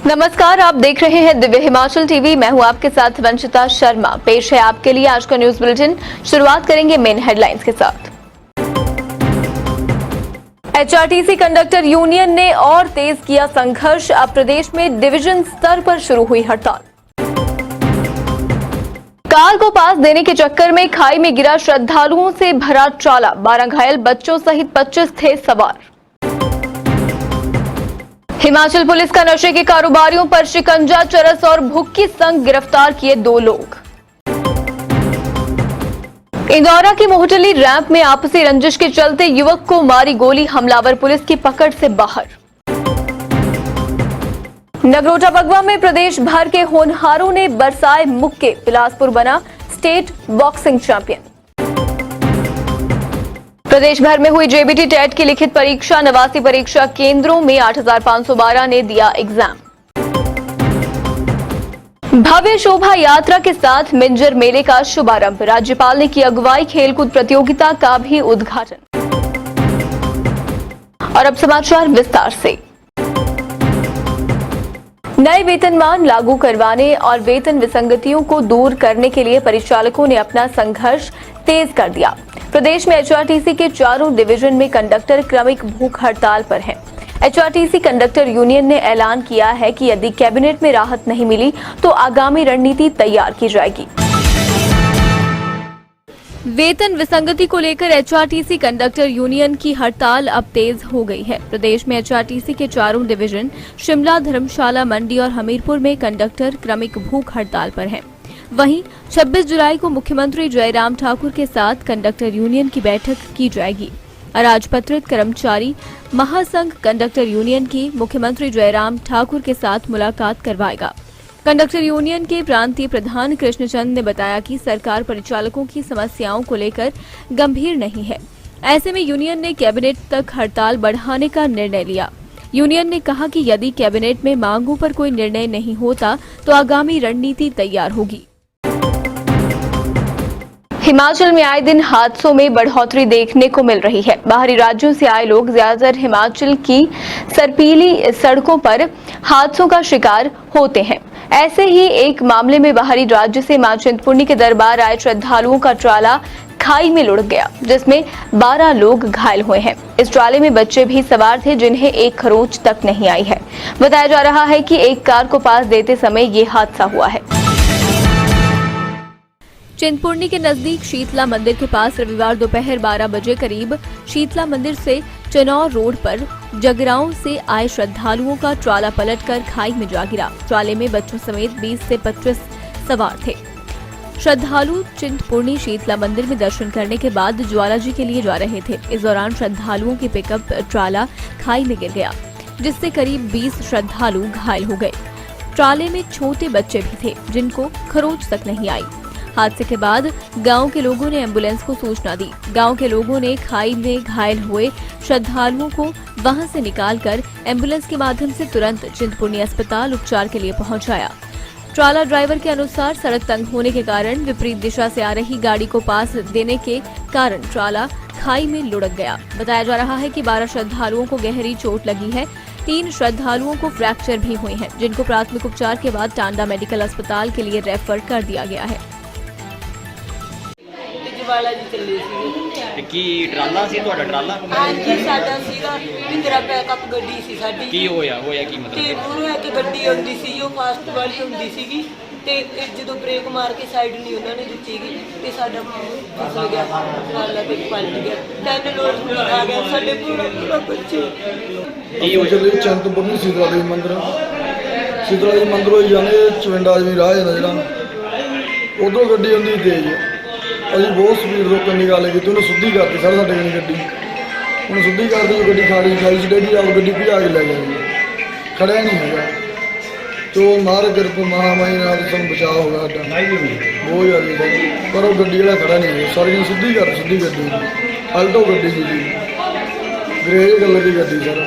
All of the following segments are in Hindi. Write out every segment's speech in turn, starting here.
नमस्कार, आप देख रहे हैं दिव्य हिमाचल टीवी। मैं हूं आपके साथ वंशिता शर्मा। पेश है आपके लिए आज का न्यूज बुलेटिन। शुरुआत करेंगे मेन हेडलाइंस के साथ। एचआरटीसी कंडक्टर यूनियन ने और तेज किया संघर्ष। अब प्रदेश में डिवीजन स्तर पर शुरू हुई हड़ताल। कार को पास देने के चक्कर में खाई में गिरा श्रद्धालुओं से भरा ट्राला। 12 घायल बच्चों सहित 25 थे सवार। हिमाचल पुलिस का नशे के कारोबारियों पर शिकंजा, चरस और भुक्की संग गिरफ्तार किए 2 लोग। इंदौरा की मोहटली रैंप में आपसी रंजिश के चलते युवक को मारी गोली, हमलावर पुलिस की पकड़ से बाहर। नगरोटा बगवा में प्रदेश भर के होनहारों ने बरसाए मुक्के, बिलासपुर बना स्टेट बॉक्सिंग चैंपियन। प्रदेश भर में हुई जेबीटी टेट की लिखित परीक्षा, 89 परीक्षा केंद्रों में 8,512 ने दिया एग्जाम। भव्य शोभा यात्रा के साथ मिंजर मेले का शुभारंभ, राज्यपाल ने की अगुवाई, खेलकूद प्रतियोगिता का भी उद्घाटन। और अब समाचार विस्तार से। नए वेतनमान लागू करवाने और वेतन विसंगतियों को दूर करने के लिए परिचालकों ने अपना संघर्ष तेज कर दिया। प्रदेश में एचआरटीसी के चारों डिवीजन में कंडक्टर क्रमिक भूख हड़ताल पर हैं। एचआरटीसी कंडक्टर यूनियन ने ऐलान किया है कि यदि कैबिनेट में राहत नहीं मिली तो आगामी रणनीति तैयार की जाएगी। वेतन विसंगति को लेकर एचआरटीसी कंडक्टर यूनियन की हड़ताल अब तेज हो गई है। प्रदेश में एचआरटीसी के चारों डिवीजन शिमला, धर्मशाला, मंडी और हमीरपुर में कंडक्टर क्रमिक भूख हड़ताल पर हैं। वहीं 26 जुलाई को मुख्यमंत्री जयराम ठाकुर के साथ कंडक्टर यूनियन की बैठक की जाएगी। अराजपत्रित कर्मचारी महासंघ कंडक्टर यूनियन की मुख्यमंत्री जयराम ठाकुर के साथ मुलाकात करवाएगा। कंडक्टर यूनियन के प्रांतीय प्रधान कृष्णचंद ने बताया कि सरकार परिचालकों की समस्याओं को लेकर गंभीर नहीं है। ऐसे में यूनियन ने कैबिनेट तक हड़ताल बढ़ाने का निर्णय लिया। यूनियन ने कहा कि यदि कैबिनेट में मांगों पर कोई निर्णय नहीं होता तो आगामी रणनीति तैयार होगी। हिमाचल में आए दिन हादसों में बढ़ोतरी देखने को मिल रही है। बाहरी राज्यों से आए लोग ज्यादातर हिमाचल की सर्पीली सड़कों पर हादसों का शिकार होते हैं। ऐसे ही एक मामले में बाहरी राज्य से मां चिंतपूर्णी के दरबार आए श्रद्धालुओं का ट्राला खाई में लुढ़क गया, जिसमें 12 लोग घायल हुए हैं। इस ट्राले में बच्चे भी सवार थे जिन्हें एक खरोंच तक नहीं आई है। बताया जा रहा है कि एक कार को पास देते समय ये हादसा हुआ है। चिंतपूर्णी के नजदीक शीतला मंदिर के पास रविवार दोपहर 12 बजे करीब शीतला मंदिर से चनौर रोड पर जगराओं से आए श्रद्धालुओं का ट्राला पलटकर खाई में जा गिरा। ट्राले में बच्चों समेत 20 से 25 सवार थे। श्रद्धालु चिंतपूर्णी शीतला मंदिर में दर्शन करने के बाद ज्वालाजी के लिए जा रहे थे। इस दौरान श्रद्धालुओं की पिकअप ट्राला खाई में गिर गया, जिससे करीब 20 श्रद्धालु घायल हो गए। ट्राले में छोटे बच्चे भी थे जिनको खरोंच तक नहीं आई। हादसे के बाद गांव के लोगों ने एम्बुलेंस को सूचना दी। गांव के लोगों ने खाई में घायल हुए श्रद्धालुओं को वहां से निकालकर एम्बुलेंस के माध्यम से तुरंत चिंतपूर्णी अस्पताल उपचार के लिए पहुंचाया। ट्राला ड्राइवर के अनुसार सड़क तंग होने के कारण विपरीत दिशा से आ रही गाड़ी को पास देने के कारण ट्राला खाई में लुढ़क गया। बताया जा रहा है कि 12 श्रद्धालुओं को गहरी चोट लगी है। 3 श्रद्धालुओं को फ्रैक्चर भी हुए हैं, जिनको प्राथमिक उपचार के बाद टांडा मेडिकल अस्पताल के लिए रेफर कर दिया गया है। ਕੀ ਟਰਾਲਾ ਸੀ ਤੁਹਾਡਾ ਟਰਾਲਾ? ਹਾਂਜੀ ਸਾਡਾ ਸੀਗਾ ਇੰਦਰਾ ਬੈਕਅਪ ਗੱਡੀ ਸੀ ਸਾਡੀ। ਕੀ ਹੋਇਆ ਕੀ ਮਤਲਬ? ਤੇ ਮੂਹਰੋਂ ਇੱਕ ਗੱਡੀ ਆਉਂਦੀ ਸੀ, ਉਹ ਫਾਸਟ ਵਾਲੀ ਹੁੰਦੀ ਸੀਗੀ ਤੇ ਜਦੋਂ ਬ੍ਰੇਕ ਮਾਰ ਕੇ ਸਾਈਡ ਨਹੀਂ ਉਹਨਾਂ ਨੇ ਦਿੱਤੀਗੀ ਤੇ ਸਾਡਾ ਫਿਸਲ ਗਿਆ ਟਰਾਲਾ ਤੇ ਪਲਟ ਗਿਆ। 10 ਲੋਕ ਆ ਗਏ ਸਾਡੇ ਪੂਰਾ ਬੱਚੇ। ਕੀ ਹੋਇਆ? ਚਲੇ ਚੰਤਪੁਰਨੀ ਸੀਤਲਾ ਦੇਵੀ ਮੰਦਿਰੋਂ ਜਾਣੇ ਚਵਿੰਡਾ ਜੀ ਰਾਹ ਜਾਂਦਾ ਜਿਹੜਾ, ਉਧਰੋਂ ਗੱਡੀ ਆਉਂਦੀ ਤੇਜ਼। ਅਸੀਂ ਬਹੁਤ ਸਪੀਡ ਰੋਕਣ ਦੀ ਗੱਲ ਕੀਤੀ, ਉਹਨੇ ਸਿੱਧੀ ਕਰਤੀ ਸਾਡੇ ਕੋਲ ਗੱਡੀ। ਉਹਨੇ ਸਿੱਧੀ ਕਰਦੀ ਗੱਡੀ ਖਾੜੀ ਚ ਡੇਡੀ ਆਪ ਗੱਡੀ ਭਜਾ ਕੇ ਲੈ ਗਿਆ ਜੀ, ਖੜਿਆ ਨਹੀਂ ਹੈਗਾ। ਤੋ ਮਾਰ ਕਿਰਪਾ ਮਹਾਮਾਈ ਨਾਲ ਸਾਨੂੰ ਬਚਾਅ ਹੋ ਗਿਆ ਸਾਡਾ ਬਹੁਤ ਜ਼ਿਆਦਾ। ਪਰ ਉਹ ਗੱਡੀ ਵਾਲਾ ਖੜਾ ਨਹੀਂ ਹੋਇਆ, ਸਾਰੀ ਸਿੱਧੀ ਗੱਡੀ ਅਲਟੋ ਗੱਡੀ ਸੀ ਜੀ, ਗ੍ਰੇ ਕਲਰ ਦੀ ਗੱਡੀ ਸਰ।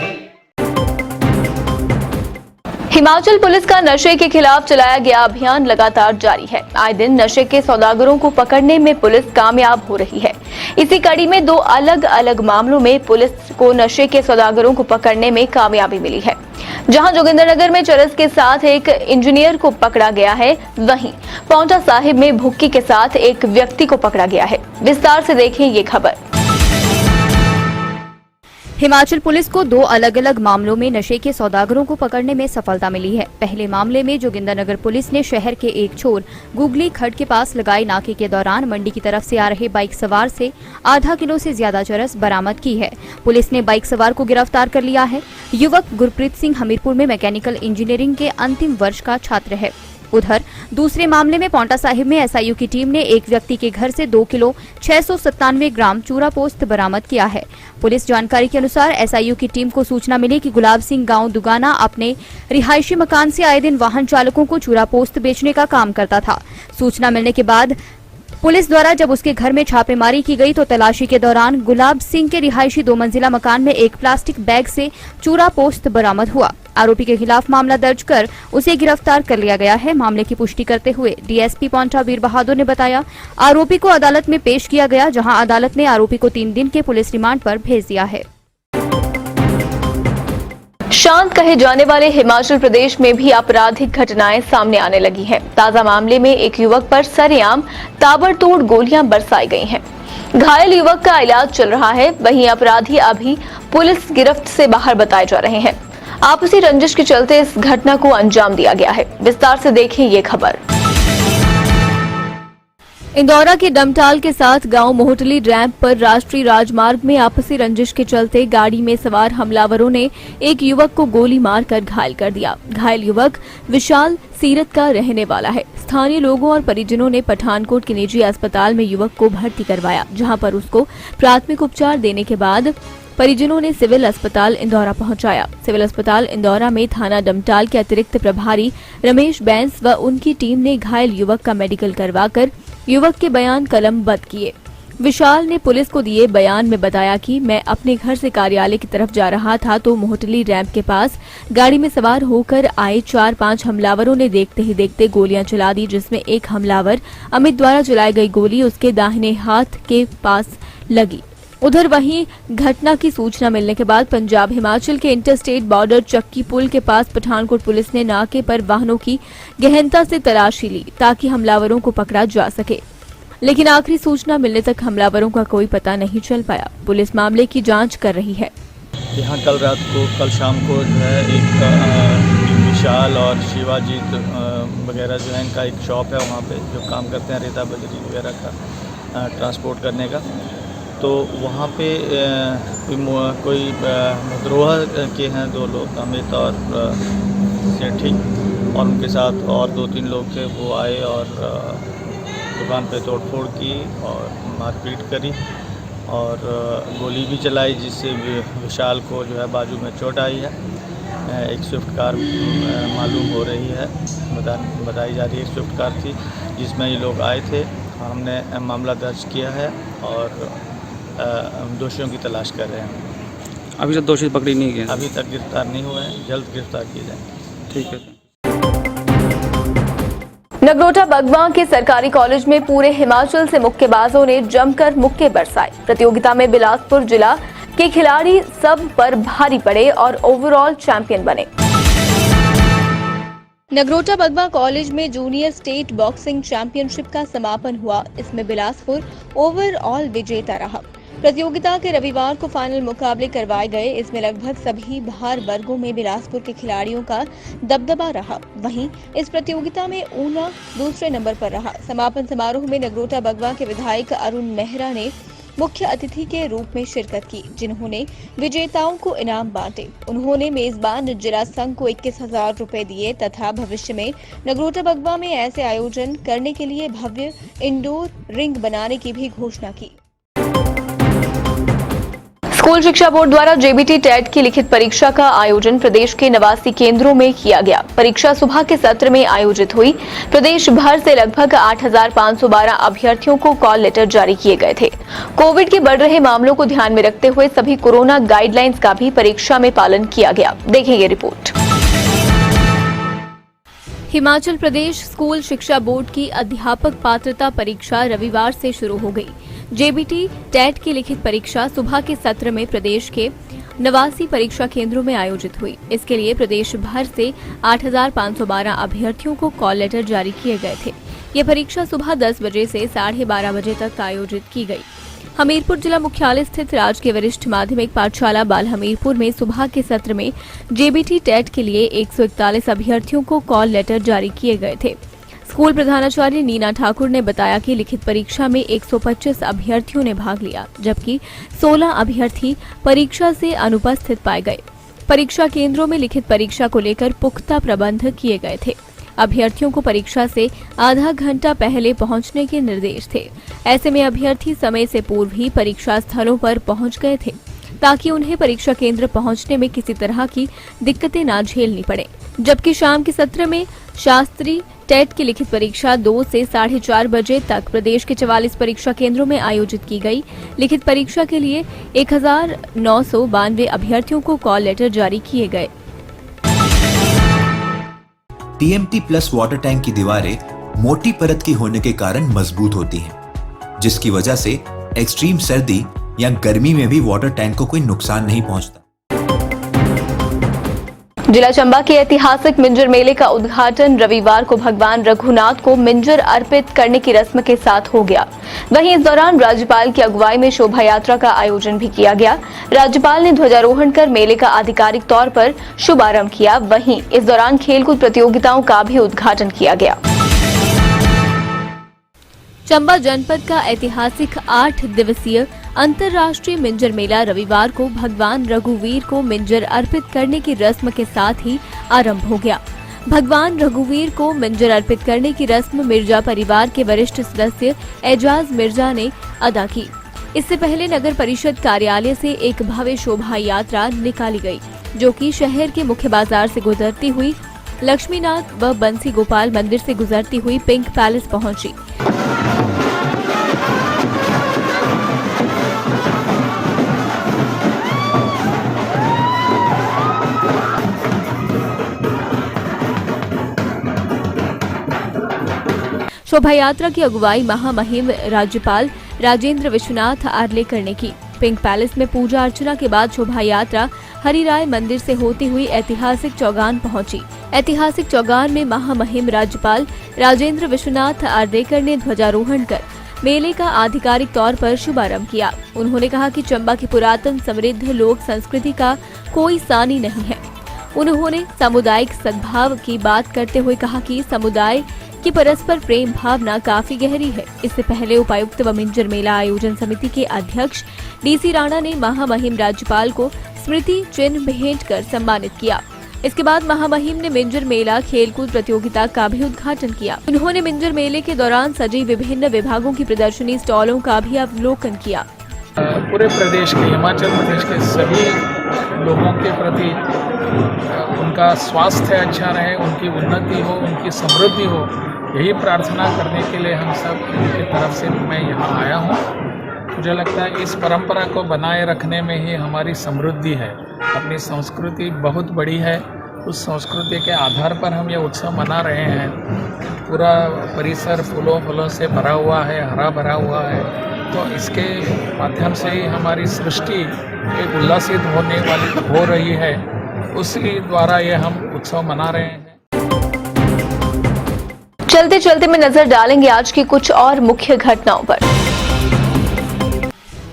हिमाचल पुलिस का नशे के खिलाफ चलाया गया अभियान लगातार जारी है। आए दिन नशे के सौदागरों को पकड़ने में पुलिस कामयाब हो रही है। इसी कड़ी में 2 अलग अलग मामलों में पुलिस को नशे के सौदागरों को पकड़ने में कामयाबी मिली है। जहां जोगिंद्रनगर में चरस के साथ एक इंजीनियर को पकड़ा गया है, वहीं पांवटा साहिब में भुक्की के साथ एक व्यक्ति को पकड़ा गया है। विस्तार से देखें ये खबर। हिमाचल पुलिस को 2 अलग अलग मामलों में नशे के सौदागरों को पकड़ने में सफलता मिली है। पहले मामले में जोगिंद्रनगर पुलिस ने शहर के एक छोर गुगली खड्ड के पास लगाए नाके के दौरान मंडी की तरफ से आ रहे बाइक सवार से आधा किलो से ज्यादा चरस बरामद की है। पुलिस ने बाइक सवार को गिरफ्तार कर लिया है। युवक गुरप्रीत सिंह हमीरपुर में मैकेनिकल इंजीनियरिंग के अंतिम वर्ष का छात्र है। उधर दूसरे मामले में पांवटा साहिब में एसआईयू की टीम ने एक व्यक्ति के घर से 2 किलो 697 ग्राम चूरा पोस्त बरामद किया है। पुलिस जानकारी के अनुसार एसआईयू की टीम को सूचना मिली कि गुलाब सिंह गांव दुगाना अपने रिहायशी मकान से आए दिन वाहन चालकों को चूरा पोस्त बेचने का काम करता था। सूचना मिलने के बाद पुलिस द्वारा जब उसके घर में छापेमारी की गई तो तलाशी के दौरान गुलाब सिंह के रिहायशी 2 मंजिला मकान में एक प्लास्टिक बैग से चूरा पोस्त बरामद हुआ। आरोपी के खिलाफ मामला दर्ज कर उसे गिरफ्तार कर लिया गया है। मामले की पुष्टि करते हुए डीएसपी पांवटा वीर बहादुर ने बताया, आरोपी को अदालत में पेश किया गया, जहां अदालत ने आरोपी को 3 दिन के पुलिस रिमांड पर भेज दिया है। शांत कहे जाने वाले हिमाचल प्रदेश में भी आपराधिक घटनाएं सामने आने लगी हैं। ताजा मामले में एक युवक पर सरेआम ताबड़तोड़ गोलियां बरसाई गई हैं। घायल युवक का इलाज चल रहा है, वहीं अपराधी अभी पुलिस गिरफ्त से बाहर बताए जा रहे हैं। आपसी रंजिश के चलते इस घटना को अंजाम दिया गया है। विस्तार से देखें ये खबर। इंदौरा के डमटाल के साथ गांव मोहटली रैंप पर राष्ट्रीय राजमार्ग में आपसी रंजिश के चलते गाड़ी में सवार हमलावरों ने एक युवक को गोली मारकर घायल कर दिया। घायल युवक विशाल सीरत का रहने वाला है। स्थानीय लोगों और परिजनों ने पठानकोट के निजी अस्पताल में युवक को भर्ती करवाया, जहां पर उसको प्राथमिक उपचार देने के बाद परिजनों ने सिविल अस्पताल इंदौरा पहुंचाया। सिविल अस्पताल इंदौरा में थाना डमटाल के अतिरिक्त प्रभारी रमेश बैंस व उनकी टीम ने घायल युवक का मेडिकल करवाकर युवक के बयान कलमबद्ध किए। विशाल ने पुलिस को दिए बयान में बताया कि मैं अपने घर से कार्यालय की तरफ जा रहा था तो मोहटली रैंप के पास गाड़ी में सवार होकर आए 4-5 हमलावरों ने देखते ही देखते गोलियां चला दी, जिसमें एक हमलावर अमित द्वारा चलाई गई गोली उसके दाहिने हाथ के पास लगी। उधर वहीं घटना की सूचना मिलने के बाद पंजाब हिमाचल के इंटरस्टेट बॉर्डर चक्की पुल के पास पठानकोट पुलिस ने नाके पर वाहनों की गहनता से तलाशी ली ताकि हमलावरों को पकड़ा जा सके, लेकिन आखिरी सूचना मिलने तक हमलावरों का कोई पता नहीं चल पाया। पुलिस मामले की जांच कर रही है। यहाँ कल शाम को जो है एक विशाल और शिवाजीत वगैरह जो है इनका एक शॉप है, वहाँ पे जो काम करते हैं रेता बजरी वगैरह का ट्रांसपोर्ट करने का। तो वहाँ पे कोई मुद्रोह के हैं 2 लोग, अमित और सेठी, और उनके साथ और 2-3 लोग थे। वो आए और दुकान पे तोड़फोड़ की और मारपीट करी और गोली भी चलाई, जिससे विशाल को जो है बाजू में चोट आई है। एक स्विफ्ट कार मालूम हो रही है, बताई जा रही है, एक स्विफ्ट कार थी जिसमें ये लोग आए थे। हमने मामला दर्ज किया है और दोषियों की तलाश कर रहे हैं। अभी तक दोषी पकड़ी नहीं गए? अभी तक गिरफ्तार नहीं हुए हैं, जल्द गिरफ्तार किए जाएंगे। ठीक है। नगरोटा बगवा के सरकारी कॉलेज में पूरे हिमाचल से मुक्केबाजों ने जमकर मुक्के बरसाए। प्रतियोगिता में बिलासपुर जिला के खिलाड़ी सब पर भारी पड़े और ओवरऑल चैंपियन बने। नगरोटा बगवा कॉलेज में जूनियर स्टेट बॉक्सिंग चैंपियनशिप का समापन हुआ। इसमें बिलासपुर ओवरऑल विजेता रहा। प्रतियोगिता के रविवार को फाइनल मुकाबले करवाए गए। इसमें लगभग सभी भार वर्गों में बिलासपुर के खिलाड़ियों का दबदबा रहा। वहीं इस प्रतियोगिता में ऊना दूसरे नंबर पर रहा। समापन समारोह में नगरोटा बगवा के विधायक अरुण नेहरा ने मुख्य अतिथि के रूप में शिरकत की, जिन्होंने विजेताओं को इनाम बांटे। उन्होंने मेजबान जिला संघ को 21,000 रुपए दिए तथा भविष्य में नगरोटा बगवा में ऐसे आयोजन करने के लिए भव्य इंडोर रिंग बनाने की भी घोषणा की। स्कूल शिक्षा बोर्ड द्वारा जेबीटी टेट की लिखित परीक्षा का आयोजन प्रदेश के 89 केंद्रों में किया गया। परीक्षा सुबह के सत्र में आयोजित हुई। प्रदेश भर से लगभग 8,512 अभ्यर्थियों को कॉल लेटर जारी किए गए थे। कोविड के बढ़ रहे मामलों को ध्यान में रखते हुए सभी कोरोना गाइडलाइंस का भी परीक्षा में पालन किया गया। देखिए ये रिपोर्ट। हिमाचल प्रदेश स्कूल शिक्षा बोर्ड की अध्यापक पात्रता परीक्षा रविवार से शुरू हो गई। जेबीटी टेट की लिखित परीक्षा सुबह के सत्र में प्रदेश के 89 परीक्षा केंद्रों में आयोजित हुई। इसके लिए प्रदेश भर से 8,512 अभ्यर्थियों को कॉल लेटर जारी किए गए थे। ये परीक्षा सुबह 10 बजे से 12:30 बजे तक आयोजित की गई। हमीरपुर जिला मुख्यालय स्थित राजकीय वरिष्ठ माध्यमिक पाठशाला बाल हमीरपुर में सुबह के सत्र में जेबीटी टेट के लिए 141 अभ्यर्थियों को कॉल लेटर जारी किए गए थे। स्कूल प्रधानाचार्य नीना ठाकुर ने बताया कि लिखित परीक्षा में 125 अभ्यर्थियों ने भाग लिया, जबकि 16 अभ्यर्थी परीक्षा से अनुपस्थित पाए गए। परीक्षा केंद्रों में लिखित परीक्षा को लेकर पुख्ता प्रबंध किए गए थे। अभ्यर्थियों को परीक्षा से आधा घंटा पहले पहुंचने के निर्देश थे। ऐसे में अभ्यर्थी समय से पूर्व ही परीक्षा स्थलों पर पहुंच गए थे, ताकि उन्हें परीक्षा केंद्र पहुंचने में किसी तरह की दिक्कतें न झेलनी पड़े। जबकि शाम के सत्र में शास्त्री टेट की लिखित परीक्षा 2 से 4:30 बजे तक प्रदेश के 44 परीक्षा केंद्रों में आयोजित की गई। लिखित परीक्षा के लिए 1992 अभ्यर्थियों को कॉल लेटर जारी किए गए। टीएमटी प्लस वाटर टैंक की दीवारें मोटी परत की होने के कारण मजबूत होती हैं, जिसकी वजह से एक्सट्रीम सर्दी या गर्मी में भी वाटर टैंक को कोई नुकसान नहीं पहुंचता। जिला चंबा के ऐतिहासिक मिंजर मेले का उद्घाटन रविवार को भगवान रघुनाथ को मिंजर अर्पित करने की रस्म के साथ हो गया। वहीं इस दौरान राज्यपाल की अगुवाई में शोभा यात्रा का आयोजन भी किया गया। राज्यपाल ने ध्वजारोहण कर मेले का आधिकारिक तौर पर शुभारंभ किया। वहीं इस दौरान खेलकूद प्रतियोगिताओं का भी उद्घाटन किया गया। चंबा जनपद का ऐतिहासिक 8 दिवसीय अंतर्राष्ट्रीय मिंजर मेला रविवार को भगवान रघुवीर को मिंजर अर्पित करने की रस्म के साथ ही आरंभ हो गया। भगवान रघुवीर को मिंजर अर्पित करने की रस्म मिर्जा परिवार के वरिष्ठ सदस्य एजाज मिर्जा ने अदा की। इससे पहले नगर परिषद कार्यालय से एक भव्य शोभा यात्रा निकाली गई, जो कि शहर के मुख्य बाजार से गुजरती हुई लक्ष्मीनाथ व बंसी गोपाल मंदिर से गुजरती हुई पिंक पैलेस पहुंची। शोभा यात्रा की अगुवाई महामहिम राज्यपाल राजेंद्र विश्वनाथ आर्लेकर ने की। पिंक पैलेस में पूजा अर्चना के बाद शोभा यात्रा हरिराय मंदिर से होती हुई ऐतिहासिक चौगान पहुंची। ऐतिहासिक चौगान में महामहिम राज्यपाल राजेंद्र विश्वनाथ आर्लेकर ने ध्वजारोहण कर मेले का आधिकारिक तौर पर शुभारंभ किया। उन्होंने कहा कि चंबा की पुरातन समृद्ध लोक संस्कृति का कोई सानी नहीं है। उन्होंने सामुदायिक सद्भाव की बात करते हुए कहा कि समुदाय की परस्पर प्रेम भावना काफी गहरी है। इससे पहले उपायुक्त व मिंजर मेला आयोजन समिति के अध्यक्ष डीसी राणा ने महामहिम राज्यपाल को स्मृति चिन्ह भेंट कर सम्मानित किया। इसके बाद महामहिम ने मिंजर मेला खेलकूद प्रतियोगिता का भी उद्घाटन किया। उन्होंने मिंजर मेले के दौरान सजी विभिन्न विभागों की प्रदर्शनी स्टॉलों का भी अवलोकन किया। पूरे प्रदेश के, हिमाचल प्रदेश के सभी लोगों के प्रति उनका स्वास्थ्य अच्छा रहे, उनकी उन्नति हो, उनकी समृद्धि हो, यही प्रार्थना करने के लिए हम सब की तरफ से मैं यहाँ आया हूँ। मुझे लगता है इस परंपरा को बनाए रखने में ही हमारी समृद्धि है। अपनी संस्कृति बहुत बड़ी है, उस संस्कृति के आधार पर हम ये उत्सव मना रहे हैं। पूरा परिसर फूलों से भरा हुआ है, हरा भरा हुआ है, तो इसके माध्यम से ही हमारी सृष्टि एक उल्लासित हो रही है। उसी द्वारा ये हम उत्सव मना रहे हैं। चलते चलते में नजर डालेंगे आज की कुछ और मुख्य घटनाओं पर।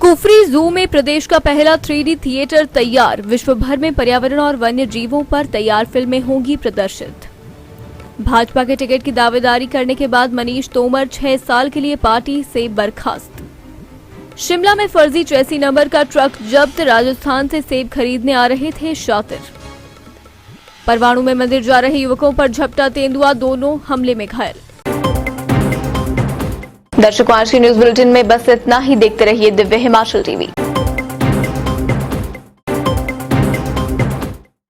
कुफरी जू में प्रदेश का पहला 3D थिएटर तैयार। विश्व भर में पर्यावरण और वन्य जीवों पर तैयार फिल्में होंगी प्रदर्शित। भाजपा के टिकट की दावेदारी करने के बाद मनीष तोमर 6 साल के लिए पार्टी से बर्खास्त। शिमला में फर्जी चेसी नंबर का ट्रक जब्त। राजस्थान से सेब खरीदने आ रहे थे शातिर। परवाणु में मंदिर जा रहे युवकों पर झपटा तेंदुआ, दोनों हमले में घायल। दर्शकों, आज के न्यूज बुलेटिन में बस इतना ही। देखते रहिए दिव्य हिमाचल टीवी।